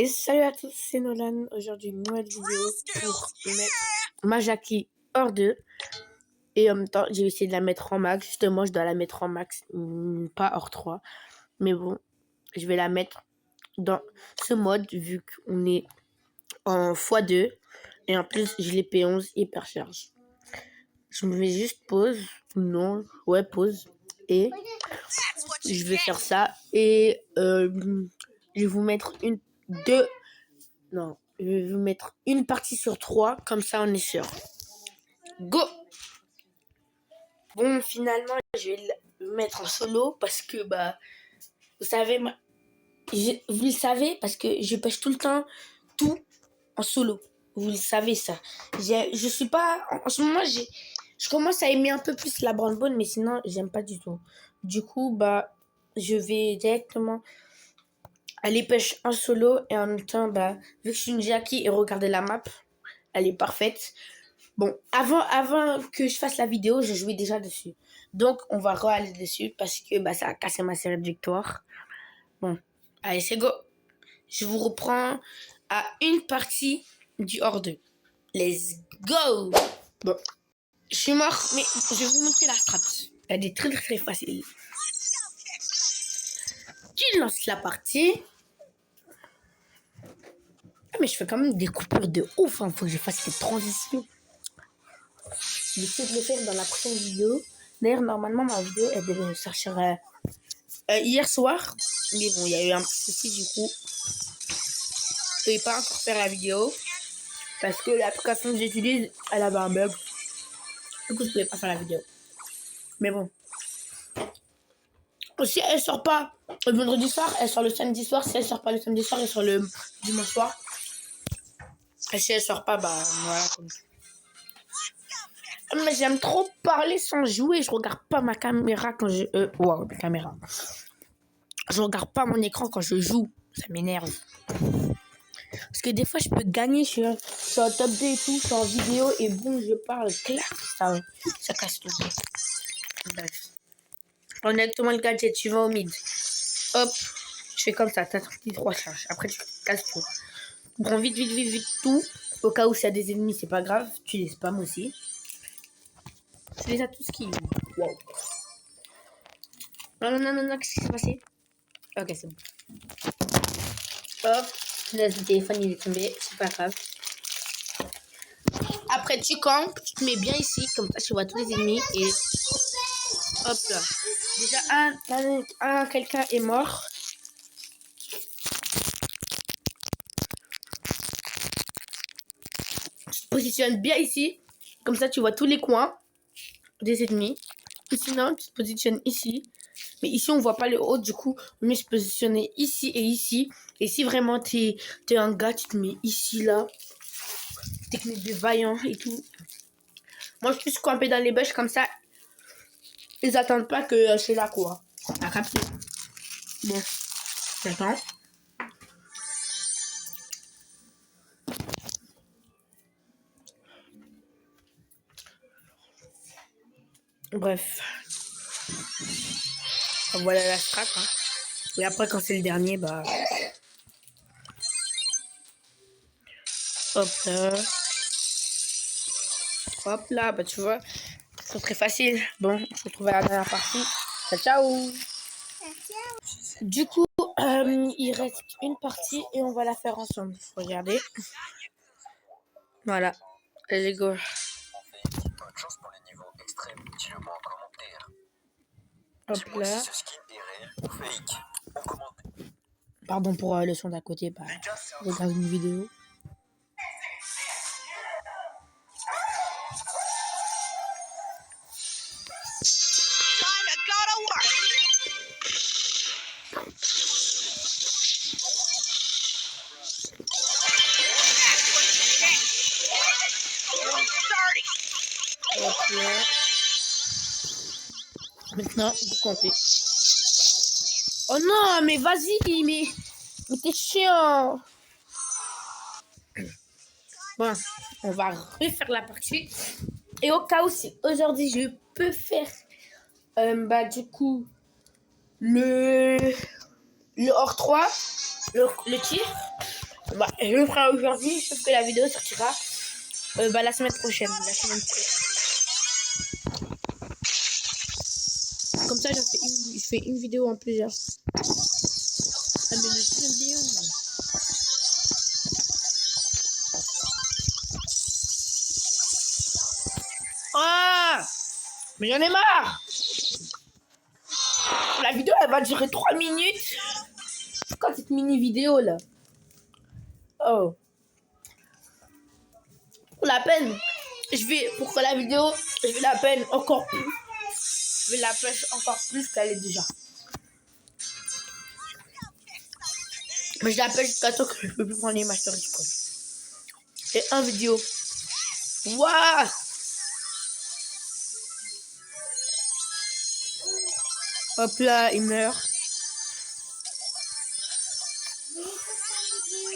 Et salut à tous, c'est Nolan. Aujourd'hui, une nouvelle vidéo pour mettre ma Jackie hors 2. Et en même temps, j'ai essayé de la mettre en max. Justement, je dois la mettre en max, pas hors 3. Mais bon, je vais la mettre dans ce mode vu qu'on est en x2. Et en plus, je l'ai P11 hypercharge. Je me mets juste pause. Non, ouais, pause. Et je vais faire ça. Et je vais vous mettre je vais vous mettre une partie sur 3, comme ça on est sûr. Go! Bon, finalement, je vais le mettre en solo parce que, vous savez, vous le savez, parce que je pêche tout le temps tout en solo. Vous le savez, ça. Je suis pas... En ce moment, je commence à aimer un peu plus la brandebone, mais sinon, j'aime pas du tout. Du coup, je vais directement aller pêche en solo et en même temps, vu que je suis une Jackie et regardez la map, elle est parfaite. Bon, avant que je fasse la vidéo, je jouais déjà dessus. Donc, on va aller dessus parce que ça a cassé ma série de victoires. Bon, allez, c'est go. Je vous reprends à une partie du hors 2. Let's go. Bon, je suis mort, mais je vais vous montrer la strat. Elle est très très facile. Tu lances la partie. Mais je fais quand même des coupures de ouf. Faut que je fasse des transitions. J'essaie de le faire dans la prochaine vidéo. D'ailleurs, normalement, ma vidéo, elle devait sortir hier soir. Mais bon, il y a eu un petit souci, du coup. Je ne pouvais pas encore faire la vidéo. Parce que l'application que j'utilise, elle avait un bug. Du coup, je ne pouvais pas faire la vidéo. Mais bon. Si elle sort pas le vendredi soir, elle sort le samedi soir. Si elle sort pas le samedi soir, elle sort le dimanche soir. Et si elle sort pas, voilà, comme ça. Mais j'aime trop parler sans jouer. Je regarde pas ma caméra quand je... ma caméra. Je regarde pas mon écran quand je joue. Ça m'énerve. Parce que des fois, je peux gagner. Je suis en top 2 et tout. Je suis en vidéo. Et bon, je parle clair. Ça casse tout. Bref. Honnêtement, le gadget, tu vas au mid. Hop. Je fais comme ça. T'as 3 charges. Après, tu casses tout. Prends vite tout. Au cas où s'il y a des ennemis, c'est pas grave. Tu les spams aussi. Je les ai tous qui. Wow. Non, qu'est-ce qui s'est passé? Ok, c'est bon. Hop, le téléphone il est tombé, c'est pas grave. Après, tu campes, tu te mets bien ici, comme ça tu vois tous les ennemis et hop là. Déjà, quelqu'un est mort. Tu te positionnes bien ici, comme ça tu vois tous les coins des ennemis. Ou sinon, tu te positionnes ici. Mais ici, on voit pas le haut, du coup, on mieux se positionner ici et ici. Et si vraiment t'es un gars, tu te mets ici, là. Technique de vaillant et tout. Moi, je suis plus campé dans les bêches comme ça. Ils attendent pas que je suis là, quoi. À capter. Bon, j'attends. Bref. Voilà la strat, hein. Et après, quand c'est le dernier, hop là. Hop là, tu vois. C'est très facile. Bon, on se retrouve à la dernière partie. Ciao. Du coup, il reste une partie et on va la faire ensemble. Regardez. Voilà. Let's go. Bonne chance pour les niveaux extrêmes. Dis-le-moi en commentaire. Hop là. Si ce skin est réel ou fake. En commentaire. Pardon pour le son d'à côté. Regarde une vidéo. Hop là. Maintenant, vous comptez. Oh non, mais vas-y, mais t'es chiant. Bon, on va refaire la partie. Et au cas où, si aujourd'hui je peux faire, du coup, le hors 3, le tir. Bah, je le ferai aujourd'hui, sauf que la vidéo sortira la semaine prochaine. La semaine prochaine. Comme ça, je fais une vidéo en plusieurs. Ah, mais le chien vidéo. Ah! Mais j'en ai marre! La vidéo, elle va durer 3 minutes. C'est quoi cette mini vidéo là? Oh. Pour la peine, pour que la vidéo, je vais la peine encore plus. Je vais la pêche encore plus qu'elle est déjà. Mais je l'appelle jusqu'à temps que je peux plus prendre les masteries, quoi. Et un vidéo. Waouh! Hop là, il meurt.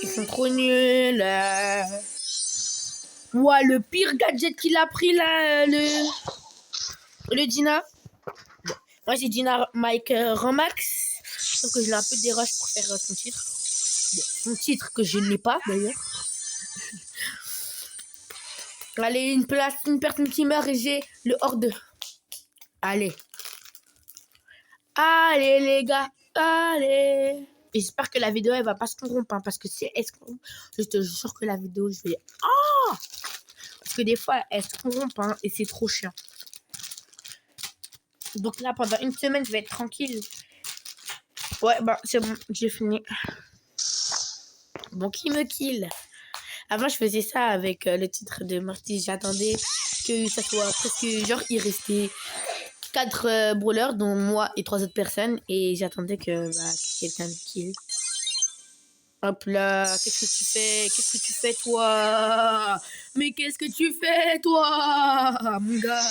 Ils sont trop nuls. Ouah, le pire gadget qu'il a pris là, le Dina. Moi j'ai Dina Mike Ramax. Donc je l'ai un peu déroche pour faire son titre. Bon, son titre que je n'ai pas d'ailleurs. Allez, une personne qui meurt et j'ai le horde. Allez. Allez les gars, allez. Et j'espère que la vidéo elle va pas se corrompre, hein, parce que si elle se corrompt, je te jure que la vidéo je vais... Oh, parce que des fois elle se corrompt, hein, et c'est trop chiant. Donc là pendant une semaine je vais être tranquille. Ouais bah c'est bon, j'ai fini. Bon, qui me kill? Avant je faisais ça avec le titre de Morty. J'attendais que ça soit presque genre il restait 4 brawlers dont moi et 3 autres personnes et j'attendais que quelqu'un me kill. Hop là, qu'est-ce que tu fais? Qu'est-ce que tu fais toi? Mais qu'est-ce que tu fais toi, mon gars?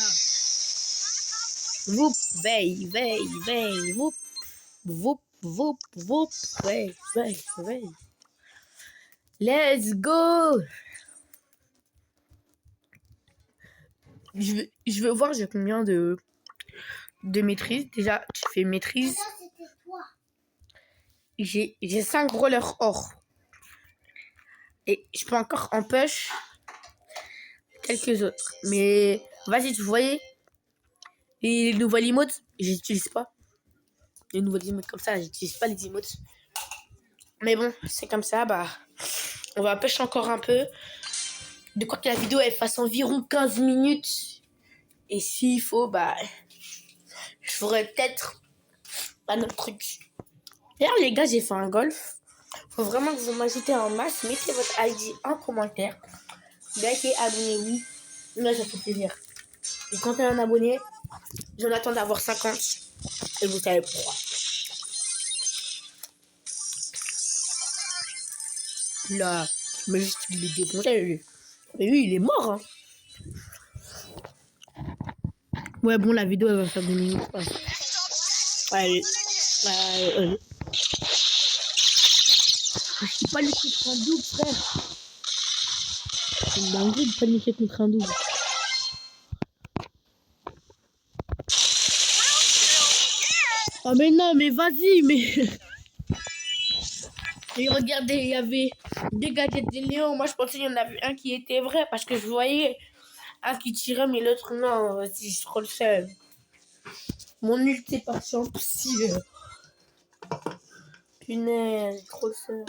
Voup, veille, veille, veille, voup, voup, voup, voup, veille, veille, veille. Let's go! Je veux voir j'ai combien de maîtrise. Déjà, tu fais maîtrise. J'ai 5 brawlers or. Et je peux encore en push quelques autres. Mais vas-y, tu voyais les nouveaux emotes, j'utilise pas. Les nouveaux emotes comme ça, j'utilise pas les emotes. Mais bon, c'est comme ça, bah on va push encore un peu. De quoi que la vidéo elle fasse environ 15 minutes. Et s'il faut, bah je ferai peut-être un autre truc. D'ailleurs les gars, j'ai fait un golf. Faut vraiment que vous m'ajoutez en masse. Mettez votre ID en commentaire. Likez, abonnez-vous. Là, ça fait plaisir. Et quand t'es un abonné, j'en attends d'avoir 50. Et vous savez pourquoi. Là, mais juste il est défoncé, lui. Mais lui, il est mort, hein. Ouais, bon, la vidéo, elle va faire 2 minutes. Ouais. Allez. Allez. Je pas niquer contre un double, frère. C'est une dinguerie de pas niquer contre un double. Oh, mais non, mais vas-y, mais... Et regardez, il y avait des gadgets des lions. Moi, je pensais qu'il y en avait un qui était vrai parce que je voyais un qui tirait, mais l'autre non. Vas-y, je trop le seul. Mon ult est parti en psy. Punaise, trop le seul.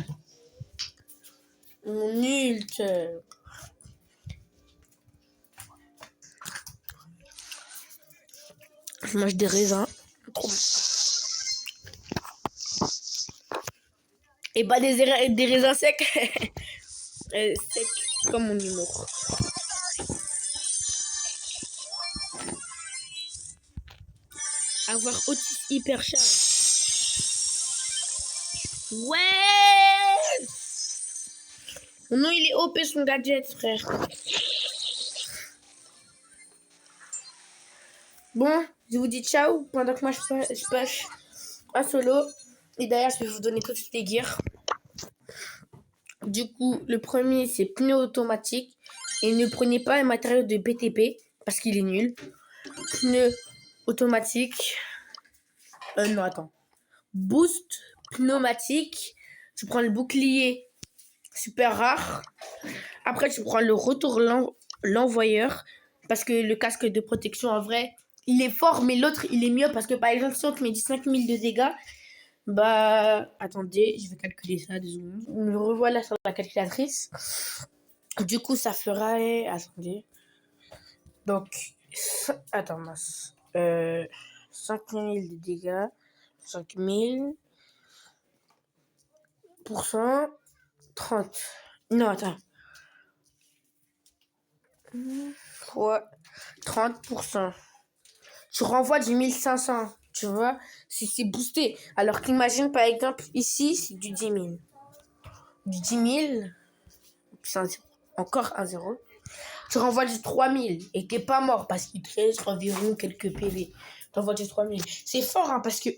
Mon ult. Je mange des raisins. Trop bon. Et pas des raisins secs. Secs comme mon humour. Avoir Otis hyper charge. Ouais. Non, il est OP son gadget, frère. Bon, je vous dis ciao pendant que moi je push un solo. Et d'ailleurs, je vais vous donner toutes les gears. Du coup, le premier, c'est pneu automatique. Et ne prenez pas un matériau de BTP parce qu'il est nul. Pneu automatique. Non, attends. Boost pneumatique. Tu prends le bouclier super rare. Après, tu prends le retour l'envoyeur. Parce que le casque de protection, en vrai, il est fort, mais l'autre, il est mieux. Parce que, par exemple, si on te met 5000 de dégâts, bah, attendez, je vais calculer ça 2 secondes. Me revoilà sur la calculatrice. Du coup, ça fera... Attendez. Donc, attends, mince. 5000 de dégâts. 5000 30. Non, attends. Fois 30%. Tu renvoies du 1500, tu vois, si c'est boosté. Alors qu'imagine, par exemple, ici, c'est du 10 000. Du 10 000, c'est encore un zéro. Tu renvoies du 3000 et t'es pas mort parce qu'il te reste environ quelques PV. Tu renvoies du 3000. C'est fort, hein, parce que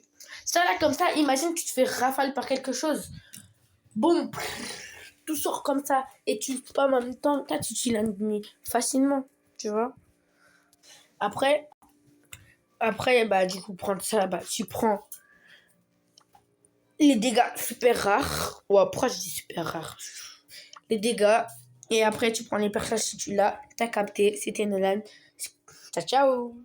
ça, là, comme ça, imagine que tu te fais rafale par quelque chose. Boum, tout sort comme ça. Et tu pas en même temps, là, tu tues l'ennemi facilement, tu vois. Après, bah, du coup, prendre ça, bah, tu prends les dégâts super rares. Ouais, pourquoi je dis super rares? Les dégâts. Et après, tu prends les personnages si tu l'as. T'as capté. C'était Nolan. Ciao, ciao.